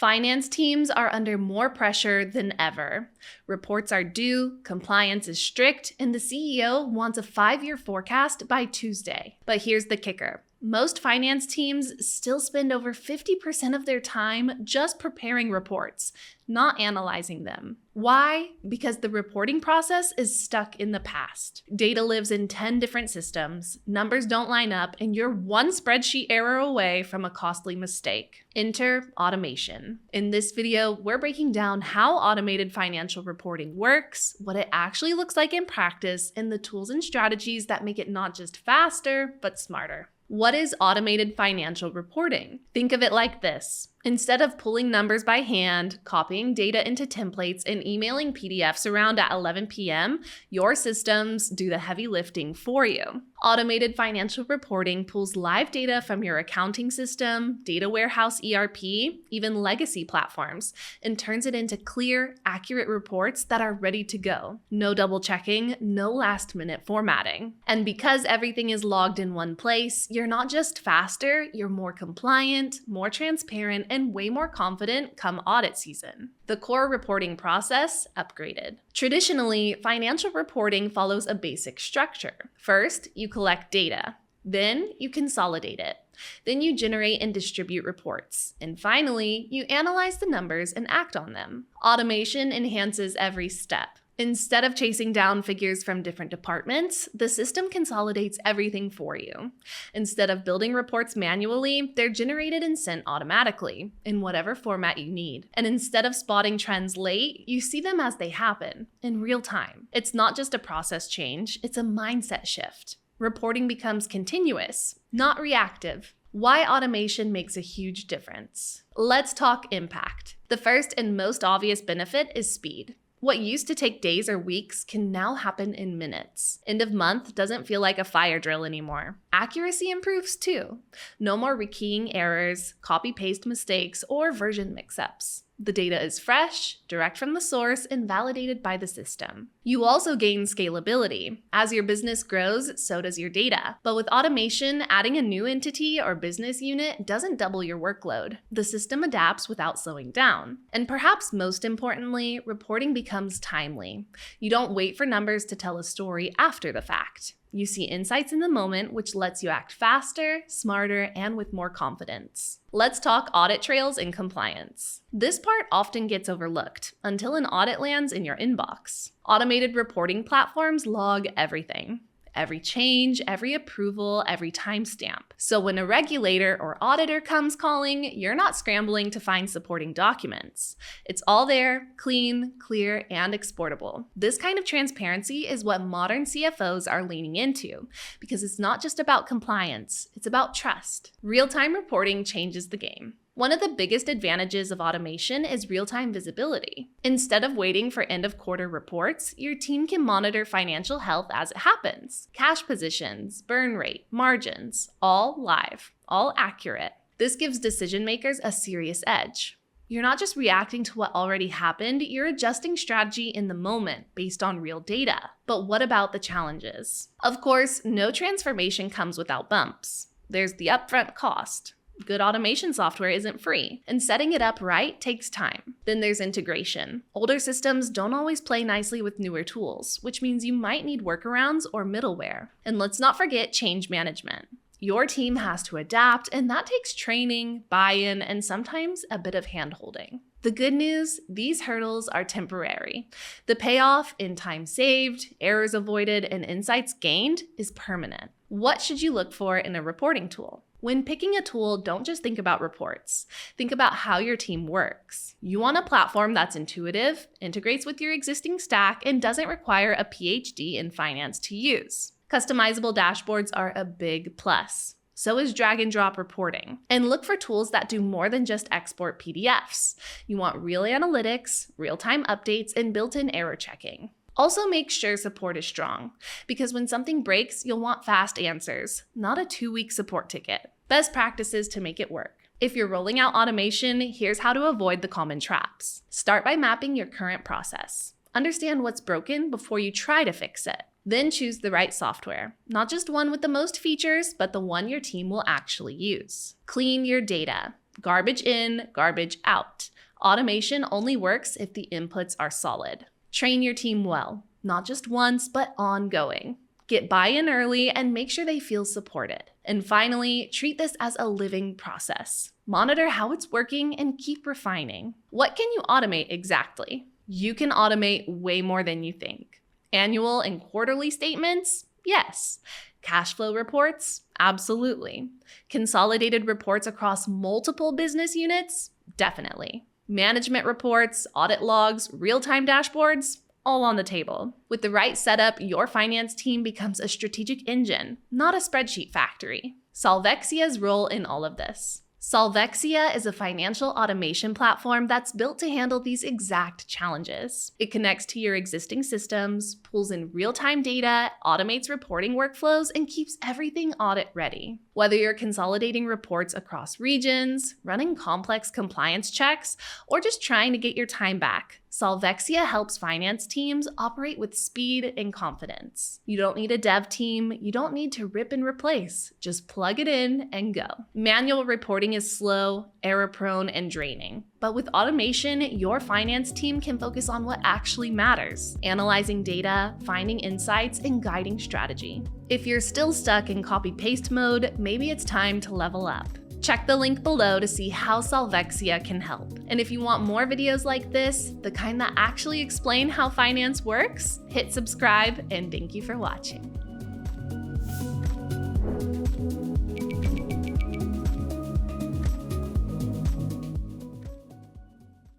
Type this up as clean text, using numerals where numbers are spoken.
Finance teams are under more pressure than ever. Reports are due, compliance is strict, and the CEO wants a 5-year forecast by Tuesday. But here's the kicker. Most finance teams still spend over 50% of their time just preparing reports, not analyzing them. Why? Because the reporting process is stuck in the past. Data lives in 10 different systems, numbers don't line up, and you're one spreadsheet error away from a costly mistake. Enter automation. In this video, we're breaking down how automated financial reporting works, what it actually looks like in practice, and the tools and strategies that make it not just faster, but smarter. What is automated financial reporting? Think of it like this. Instead of pulling numbers by hand, copying data into templates, and emailing PDFs around at 11 p.m., your systems do the heavy lifting for you. Automated financial reporting pulls live data from your accounting system, data warehouse ERP, even legacy platforms, and turns it into clear, accurate reports that are ready to go. No double checking, no last-minute formatting. And because everything is logged in one place, you're not just faster, you're more compliant, more transparent, and way more confident come audit season. The core reporting process upgraded. Traditionally, financial reporting follows a basic structure. First, you collect data. Then you consolidate it. Then you generate and distribute reports. And finally, you analyze the numbers and act on them. Automation enhances every step. Instead of chasing down figures from different departments, the system consolidates everything for you. Instead of building reports manually, they're generated and sent automatically, in whatever format you need. And instead of spotting trends late, you see them as they happen, in real time. It's not just a process change, it's a mindset shift. Reporting becomes continuous, not reactive. Why automation makes a huge difference. Let's talk impact. The first and most obvious benefit is speed. What used to take days or weeks can now happen in minutes. End of month doesn't feel like a fire drill anymore. Accuracy improves too. No more rekeying errors, copy-paste mistakes, or version mix-ups. The data is fresh, direct from the source, and validated by the system. You also gain scalability. As your business grows, so does your data. But with automation, adding a new entity or business unit doesn't double your workload. The system adapts without slowing down. And perhaps most importantly, reporting becomes timely. You don't wait for numbers to tell a story after the fact. You see insights in the moment, which lets you act faster, smarter, and with more confidence. Let's talk audit trails and compliance. This part often gets overlooked until an audit lands in your inbox. Automated reporting platforms log everything. Every change, every approval, every timestamp. So when a regulator or auditor comes calling, you're not scrambling to find supporting documents. It's all there, clean, clear, and exportable. This kind of transparency is what modern CFOs are leaning into, because it's not just about compliance, it's about trust. Real-time reporting changes the game. One of the biggest advantages of automation is real-time visibility. Instead of waiting for end-of-quarter reports, your team can monitor financial health as it happens. Cash positions, burn rate, margins, all live, all accurate. This gives decision makers a serious edge. You're not just reacting to what already happened, you're adjusting strategy in the moment based on real data. But what about the challenges? Of course, no transformation comes without bumps. There's the upfront cost. Good automation software isn't free, and setting it up right takes time. Then there's integration. Older systems don't always play nicely with newer tools, which means you might need workarounds or middleware. And let's not forget change management. Your team has to adapt, and that takes training, buy-in, and sometimes a bit of hand-holding. The good news, these hurdles are temporary. The payoff in time saved, errors avoided, and insights gained is permanent. What should you look for in a reporting tool? When picking a tool, don't just think about reports. Think about how your team works. You want a platform that's intuitive, integrates with your existing stack, and doesn't require a PhD in finance to use. Customizable dashboards are a big plus. So is drag and drop reporting. And look for tools that do more than just export PDFs. You want real analytics, real-time updates, and built-in error checking. Also make sure support is strong, because when something breaks, you'll want fast answers, not a 2-week support ticket. Best practices to make it work. If you're rolling out automation, here's how to avoid the common traps. Start by mapping your current process. Understand what's broken before you try to fix it. Then choose the right software, not just one with the most features, but the one your team will actually use. Clean your data. Garbage in, garbage out. Automation only works if the inputs are solid. Train your team well, not just once, but ongoing. Get buy-in early and make sure they feel supported. And finally, treat this as a living process. Monitor how it's working and keep refining. What can you automate exactly? You can automate way more than you think. Annual and quarterly statements? Yes. Cash flow reports? Absolutely. Consolidated reports across multiple business units? Definitely. Management reports, audit logs, real-time dashboards? All on the table. With the right setup, your finance team becomes a strategic engine, not a spreadsheet factory. Solvexia's role in all of this. Solvexia is a financial automation platform that's built to handle these exact challenges. It connects to your existing systems, pulls in real-time data, automates reporting workflows, and keeps everything audit-ready. Whether you're consolidating reports across regions, running complex compliance checks, or just trying to get your time back, Solvexia helps finance teams operate with speed and confidence. You don't need a dev team, you don't need to rip and replace, just plug it in and go. Manual reporting is slow, error-prone, and draining. But with automation, your finance team can focus on what actually matters, analyzing data, finding insights, and guiding strategy. If you're still stuck in copy-paste mode, maybe it's time to level up. Check the link below to see how Solvexia can help. And if you want more videos like this, the kind that actually explain how finance works, hit subscribe, and thank you for watching.